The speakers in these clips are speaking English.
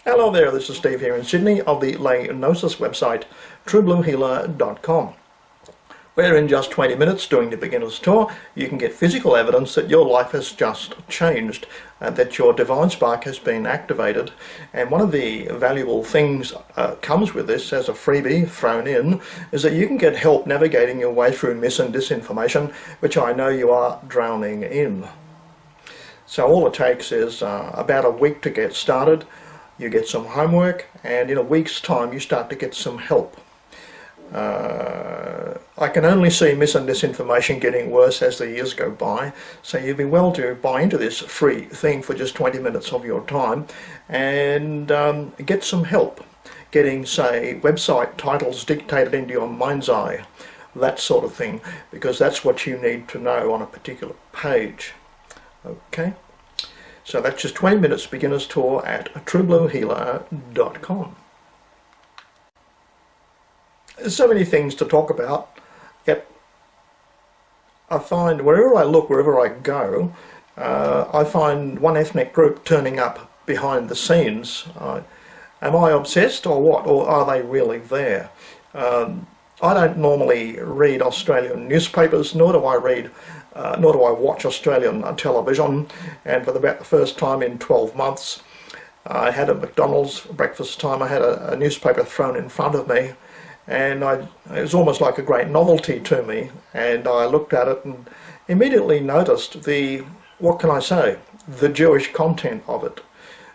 Hello there, this is Steve here in Sydney of the Gnosis website, truebluehealer.com. Where in just 20 minutes doing the beginner's tour, you can get physical evidence that your life has just changed, that your divine spark has been activated. And one of the valuable things comes with this as a freebie thrown in, is that you can get help navigating your way through mis and disinformation, which I know you are drowning in. So all it takes is about a week to get started. You get some homework, and in a week's time you start to get some help. I can only see mis and disinformation getting worse as the years go by, so you'd be well to buy into this free thing for just 20 minutes of your time and get some help getting, say, website titles dictated into your mind's eye, that sort of thing, because that's what you need to know on a particular page. Okay, so that's just 20 minutes beginner's tour at truebluehealer.com. There's so many things to talk about, yet I find wherever I look, wherever I go, I find one ethnic group turning up behind the scenes. Am I obsessed or what, or are they really there? I don't normally read Australian newspapers, nor do I watch Australian television, and for about the first time in 12 months I had at McDonald's breakfast time, I had a newspaper thrown in front of me, and it was almost like a great novelty to me, and I looked at it and immediately noticed the Jewish content of it.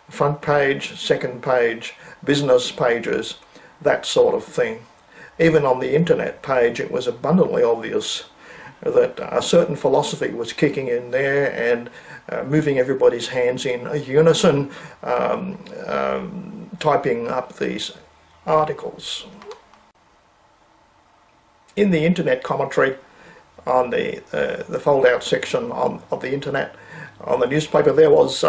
Front page, second page, business pages, that sort of thing. Even on the internet page it was abundantly obvious that a certain philosophy was kicking in there and moving everybody's hands in unison, typing up these articles. In the internet commentary on the fold-out section of the internet, on the newspaper, there was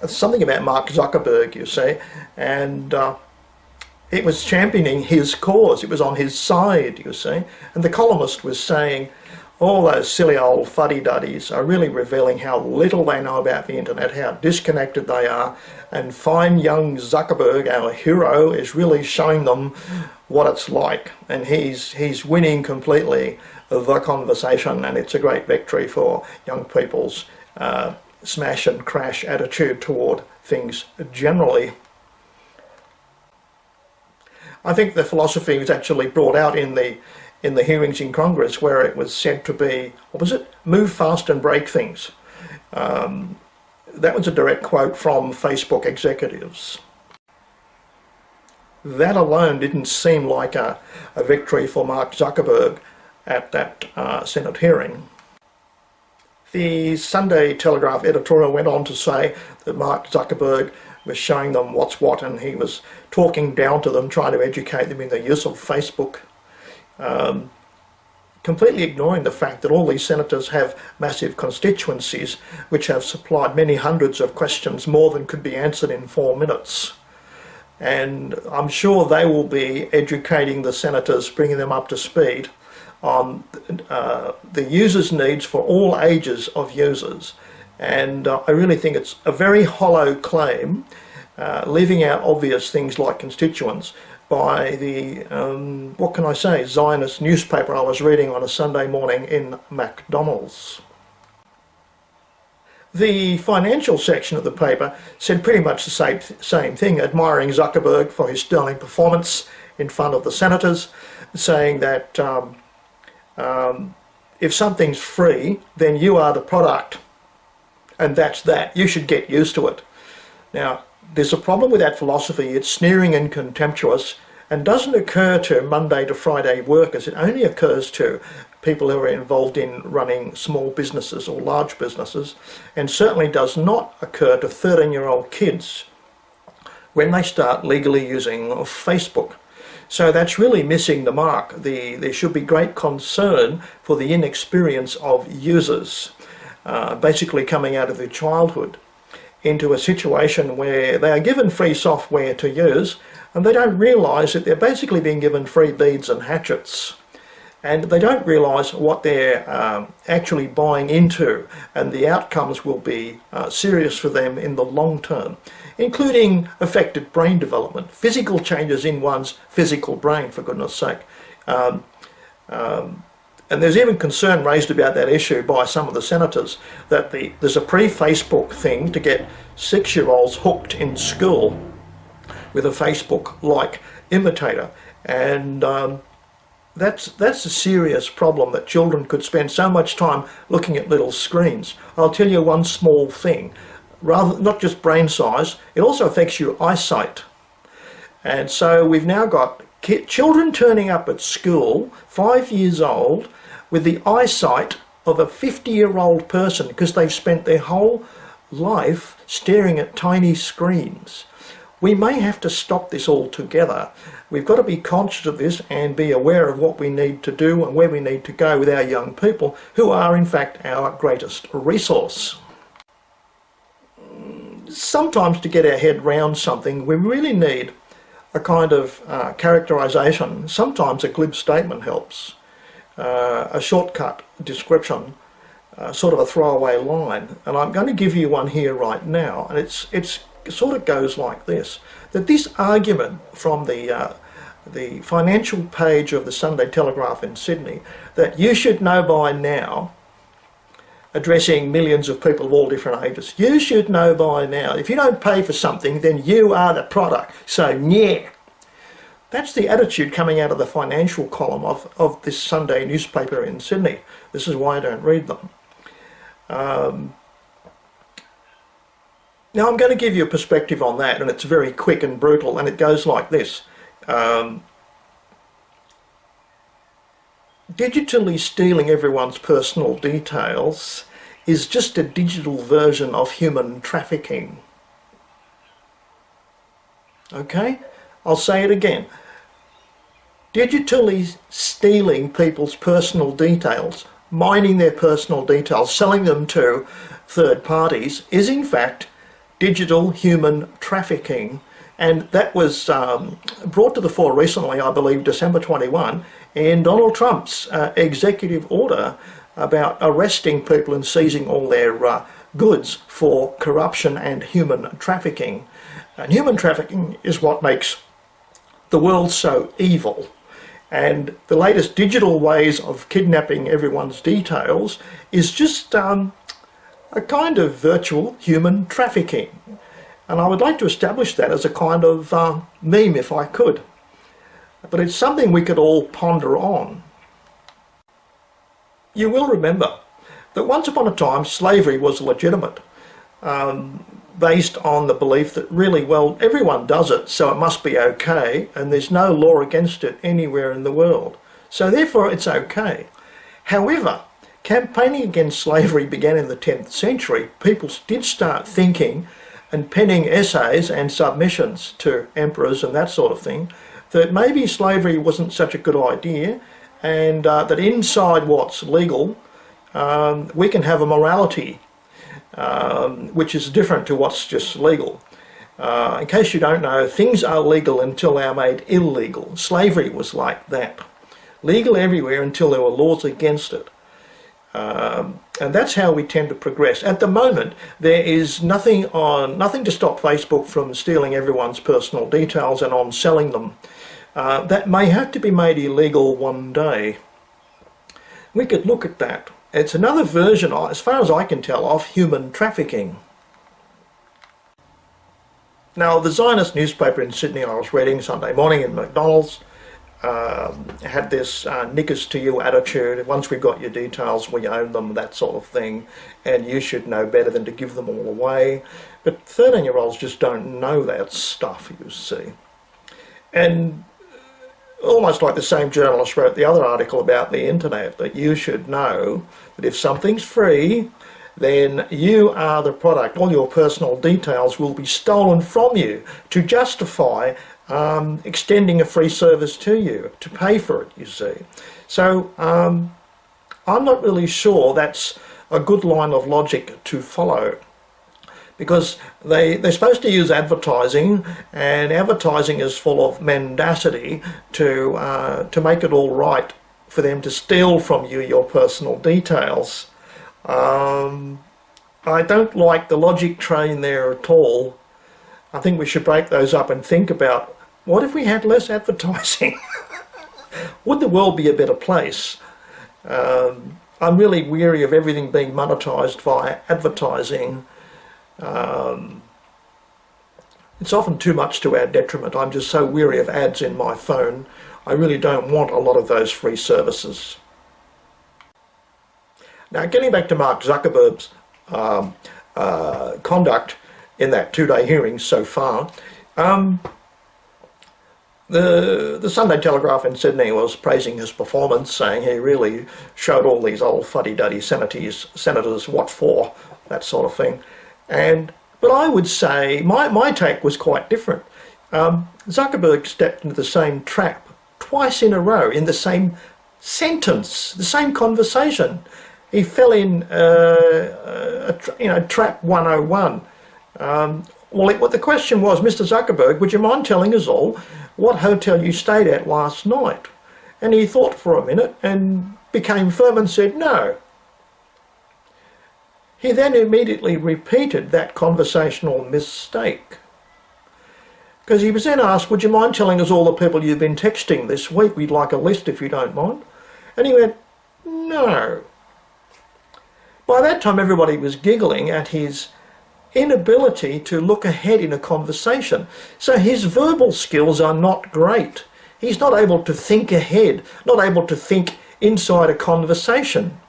something about Mark Zuckerberg, you see, and it was championing his cause. It was on his side, you see, and the columnist was saying, all those silly old fuddy-duddies are really revealing how little they know about the internet, how disconnected they are, and fine young Zuckerberg, our hero, is really showing them what it's like, and he's winning completely the conversation, and it's a great victory for young people's smash and crash attitude toward things generally. I think the philosophy was actually brought out in the hearings in Congress, where it was said to be, what was it? Move fast and break things. That was a direct quote from Facebook executives. That alone didn't seem like a victory for Mark Zuckerberg at that Senate hearing. The Sunday Telegraph editorial went on to say that Mark Zuckerberg was showing them what's what, and he was talking down to them, trying to educate them in the use of Facebook, completely ignoring the fact that all these senators have massive constituencies which have supplied many hundreds of questions, more than could be answered in 4 minutes. And I'm sure they will be educating the senators, bringing them up to speed on the users' needs for all ages of users. And I really think it's a very hollow claim, leaving out obvious things like constituents, by the, Zionist newspaper I was reading on a Sunday morning in McDonald's. The financial section of the paper said pretty much the same thing, admiring Zuckerberg for his sterling performance in front of the senators, saying that if something's free, then you are the product, and that's that. You should get used to it. Now, there's a problem with that philosophy. It's sneering and contemptuous, and doesn't occur to Monday to Friday workers. It only occurs to people who are involved in running small businesses or large businesses, and certainly does not occur to 13-year-old kids when they start legally using Facebook. So that's really missing the mark. There should be great concern for the inexperience of users, basically coming out of their childhood into a situation where they are given free software to use, and they don't realise that they're basically being given free beads and hatchets. And they don't realise what they're actually buying into, and the outcomes will be serious for them in the long term. including affected brain development, physical changes in one's physical brain, for goodness sake. And there's even concern raised about that issue by some of the senators that there's a pre-Facebook thing to get 6-year-olds hooked in school with a Facebook-like imitator. And that's a serious problem, that children could spend so much time looking at little screens. I'll tell you one small thing. Not just brain size, it also affects your eyesight. And so we've now got children turning up at school, 5 years old, with the eyesight of a 50-year-old person because they've spent their whole life staring at tiny screens. We may have to stop this altogether. We've got to be conscious of this and be aware of what we need to do and where we need to go with our young people, who are in fact our greatest resource. Sometimes to get our head round something, we really need a kind of characterisation. Sometimes a glib statement helps. A shortcut description, sort of a throwaway line. And I'm going to give you one here right now. And it sort of goes like this, that this argument from the financial page of the Sunday Telegraph in Sydney, that you should know by now, addressing millions of people of all different ages, you should know by now, if you don't pay for something, then you are the product. So, yeah. That's the attitude coming out of the financial column of this Sunday newspaper in Sydney. This is why I don't read them. Now I'm going to give you a perspective on that, and it's very quick and brutal, and it goes like this. Digitally stealing everyone's personal details is just a digital version of human trafficking. Okay? I'll say it again. Digitally stealing people's personal details, mining their personal details, selling them to third parties, is in fact digital human trafficking. And that was brought to the fore recently, I believe, December 21, in Donald Trump's executive order about arresting people and seizing all their goods for corruption and human trafficking. And human trafficking is what makes the world so evil, and the latest digital ways of kidnapping everyone's details is just a kind of virtual human trafficking. And I would like to establish that as a kind of meme if I could, but it's something we could all ponder on. You will remember that once upon a time slavery was legitimate, based on the belief that really, well, everyone does it, so it must be okay, and there's no law against it anywhere in the world. So therefore it's okay. However, campaigning against slavery began in the 10th century. People did start thinking and penning essays and submissions to emperors and that sort of thing, that maybe slavery wasn't such a good idea, and that inside what's legal, we can have a morality which is different to what's just legal. In case you don't know, things are legal until they are made illegal. Slavery was like that. Legal everywhere until there were laws against it. And that's how we tend to progress. At the moment, there is nothing to stop Facebook from stealing everyone's personal details and on selling them. That may have to be made illegal one day. We could look at that. It's another version, as far as I can tell, of human trafficking. Now, the Zionist newspaper in Sydney I was reading Sunday morning in McDonald's had this knickers to you attitude. Once we've got your details, we own them, that sort of thing, and you should know better than to give them all away. But 13-year-olds just don't know that stuff, you see. And almost like the same journalist wrote the other article about the internet, that you should know that if something's free, then you are the product. All your personal details will be stolen from you to justify extending a free service to you, to pay for it, you see. So I'm not really sure that's a good line of logic to follow, because they're supposed to use advertising, and advertising is full of mendacity to make it all right for them to steal from you your personal details. I don't like the logic train there at all. I think we should break those up and think about, what if we had less advertising? Would the world be a better place? I'm really weary of everything being monetised via advertising. It's often too much to our detriment. I'm just so weary of ads in my phone. I really don't want a lot of those free services. Now, getting back to Mark Zuckerberg's conduct in that two-day hearing so far, the Sunday Telegraph in Sydney was praising his performance, saying he really showed all these old fuddy-duddy senators what for, that sort of thing. But I would say my take was quite different. Zuckerberg stepped into the same trap twice in a row, in the same sentence, the same conversation. He fell in, trap 101. What the question was, Mr. Zuckerberg, would you mind telling us all what hotel you stayed at last night? And he thought for a minute and became firm and said no. He then immediately repeated that conversational mistake. Because he was then asked, would you mind telling us all the people you've been texting this week? We'd like a list if you don't mind. And he went, no. By that time everybody was giggling at his inability to look ahead in a conversation. So his verbal skills are not great. He's not able to think ahead, not able to think inside a conversation.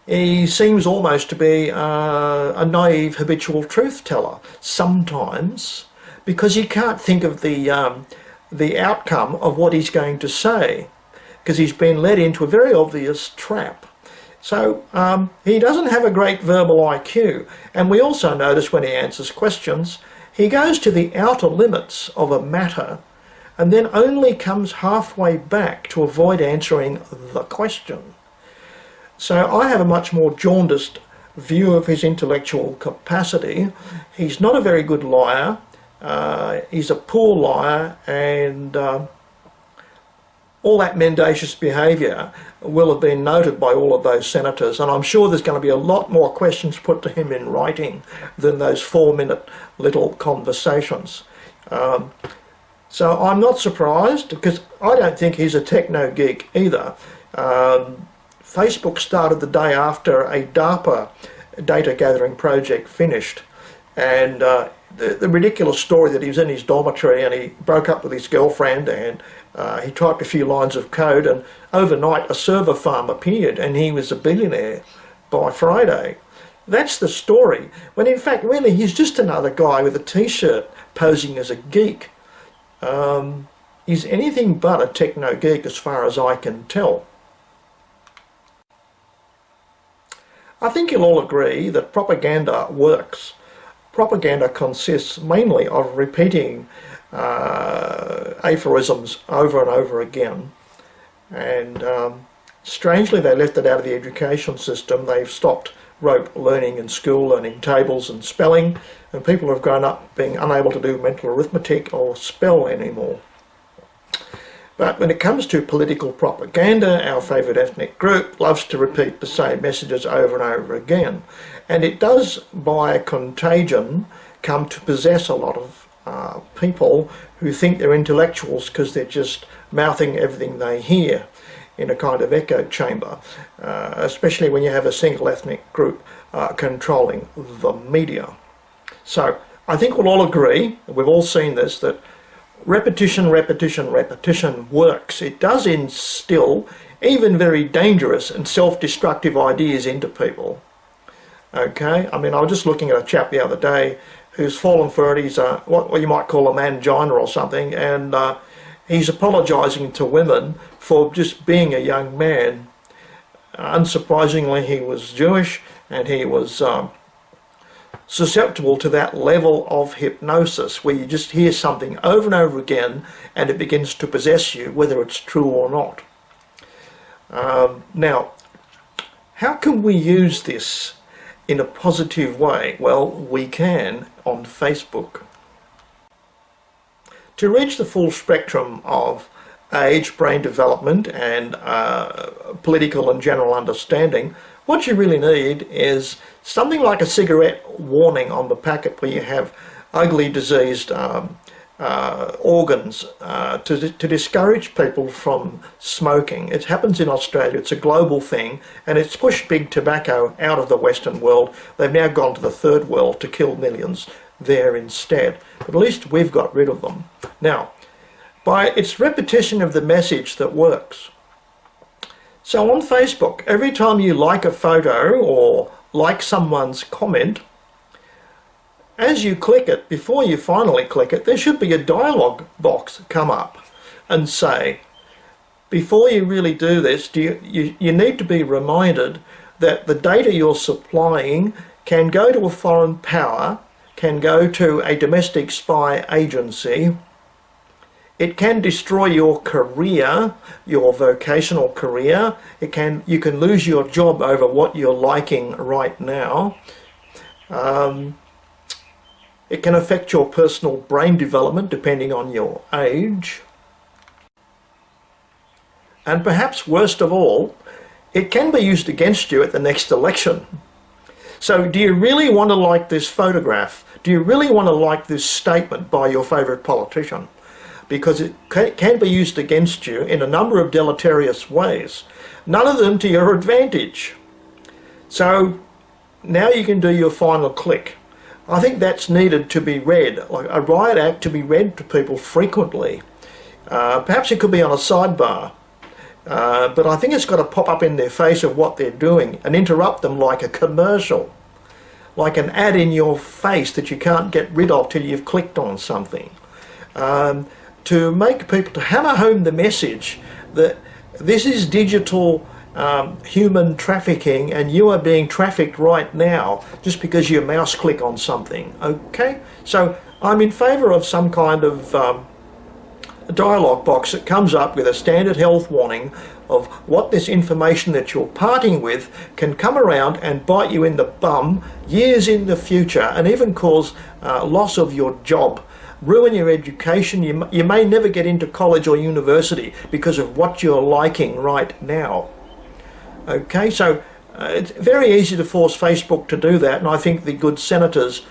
He seems almost to be a naive habitual truth teller sometimes, because he can't think of the outcome of what he's going to say, because he's been led into a very obvious trap. So he doesn't have a great verbal IQ, and we also notice when he answers questions, he goes to the outer limits of a matter and then only comes halfway back to avoid answering the question. So I have a much more jaundiced view of his intellectual capacity. He's not a very good liar. He's a poor liar, and all that mendacious behaviour will have been noted by all of those senators, and I'm sure there's going to be a lot more questions put to him in writing than those 4-minute little conversations. So I'm not surprised, because I don't think he's a techno geek either. Facebook started the day after a DARPA data gathering project finished, and the ridiculous story that he was in his dormitory and he broke up with his girlfriend and he typed a few lines of code, and overnight a server farm appeared and he was a billionaire by Friday. That's the story, when in fact really he's just another guy with a t-shirt posing as a geek. He's anything but a techno geek as far as I can tell. I think you'll all agree that propaganda works. Propaganda consists mainly of repeating aphorisms over and over again, and strangely they left it out of the education system. They've stopped rote learning in school, learning tables and spelling, and people have grown up being unable to do mental arithmetic or spell anymore. But when it comes to political propaganda, our favourite ethnic group loves to repeat the same messages over and over again. And it does, by contagion, come to possess a lot of people who think they're intellectuals because they're just mouthing everything they hear in a kind of echo chamber, especially when you have a single ethnic group controlling the media. So I think we'll all agree, we've all seen this, that repetition works. It does instill even very dangerous and self-destructive ideas into people. Okay, I mean, I was just looking at a chap the other day who's fallen for it. He's what you might call a mangina or something, and he's apologising to women for just being a young man. Unsurprisingly, he was Jewish, and he was susceptible to that level of hypnosis where you just hear something over and over again and it begins to possess you, whether it's true or not. Now, how can we use this in a positive way? Well, we can on Facebook. To reach the full spectrum of age, brain development and political and general understanding, what you really need is something like a cigarette warning on the packet where you have ugly diseased organs to discourage people from smoking. It happens in Australia, it's a global thing, and it's pushed big tobacco out of the Western world. They've now gone to the third world to kill millions there instead. But at least we've got rid of them. Now, by its repetition of the message that works. So on Facebook, every time you like a photo or like someone's comment, as you click it, before you finally click it, there should be a dialog box come up and say, before you really do this, you need to be reminded that the data you're supplying can go to a foreign power, can go to a domestic spy agency. It can destroy your career, your vocational career. You can lose your job over what you're liking right now. It can affect your personal brain development depending on your age. And perhaps worst of all, it can be used against you at the next election. So do you really want to like this photograph? Do you really want to like this statement by your favourite politician? Because it can be used against you in a number of deleterious ways, none of them to your advantage. So now you can do your final click. I think that's needed to be read, like a riot act to be read to people frequently. Perhaps it could be on a sidebar, but I think it's got to pop up in their face of what they're doing and interrupt them like a commercial, like an ad in your face that you can't get rid of till you've clicked on something. To make people, to hammer home the message that this is digital human trafficking and you are being trafficked right now just because you mouse click on something. Okay, so I'm in favour of some kind of dialog box that comes up with a standard health warning of what this information that you're parting with can come around and bite you in the bum years in the future and even cause loss of your job, ruin your education. You may never get into college or university because of what you're liking right now. Okay, so it's very easy to force Facebook to do that, and I think the good senators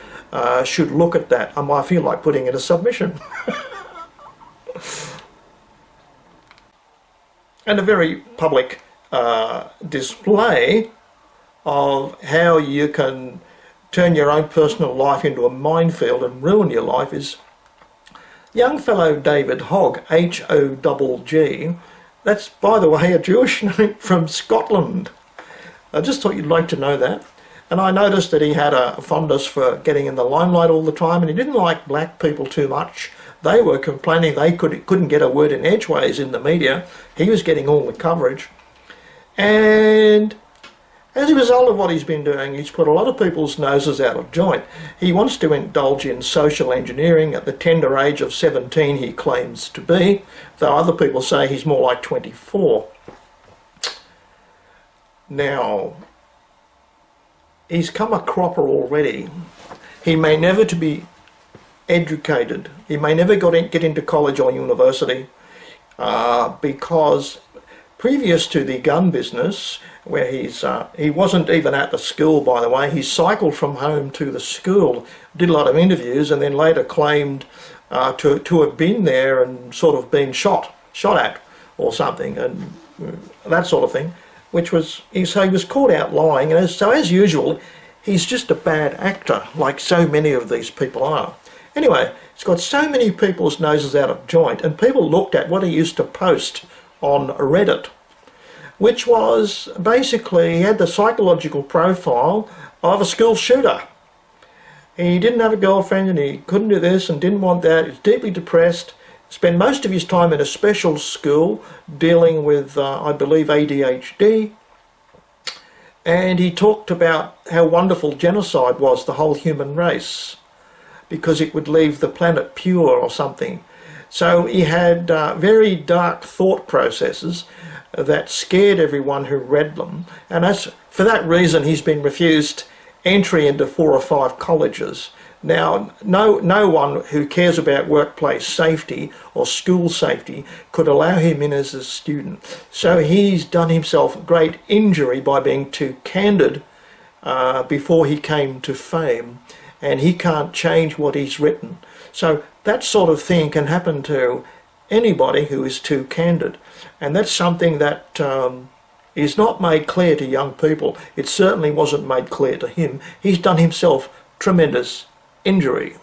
should look at that. I feel like putting in a submission. And a very public display of how you can turn your own personal life into a minefield and ruin your life is young fellow David Hogg, H-O-G-G. That's, by the way, a Jewish name from Scotland. I just thought you'd like to know that. And I noticed that he had a fondness for getting in the limelight all the time, and he didn't like black people too much. They were complaining they couldn't get a word in edgeways in the media. He was getting all the coverage. And as a result of what he's been doing, he's put a lot of people's noses out of joint. He wants to indulge in social engineering at the tender age of 17, he claims to be, though other people say he's more like 24. Now, he's come a cropper already. He may never to be educated. He may never get into college or university because previous to the gun business, where he wasn't even at the school, by the way, he cycled from home to the school, did a lot of interviews, and then later claimed to have been there and sort of been shot at or something, and that sort of thing, which was, so he was caught out lying, and so as usual, he's just a bad actor, like so many of these people are. Anyway, it's got so many people's noses out of joint, and people looked at what he used to post on Reddit, which was basically, he had the psychological profile of a school shooter. He didn't have a girlfriend and he couldn't do this and didn't want that. He was deeply depressed, spent most of his time in a special school dealing with, I believe, ADHD. And he talked about how wonderful genocide was, the whole human race, because it would leave the planet pure or something. So he had very dark thought processes that scared everyone who read them, and for that reason he's been refused entry into 4 or 5 colleges. Now, no one who cares about workplace safety or school safety could allow him in as a student. So he's done himself great injury by being too candid before he came to fame. and he can't change what he's written. So that sort of thing can happen to anybody who is too candid, and that's something that is not made clear to young people. It certainly wasn't made clear to him. He's done himself tremendous injury.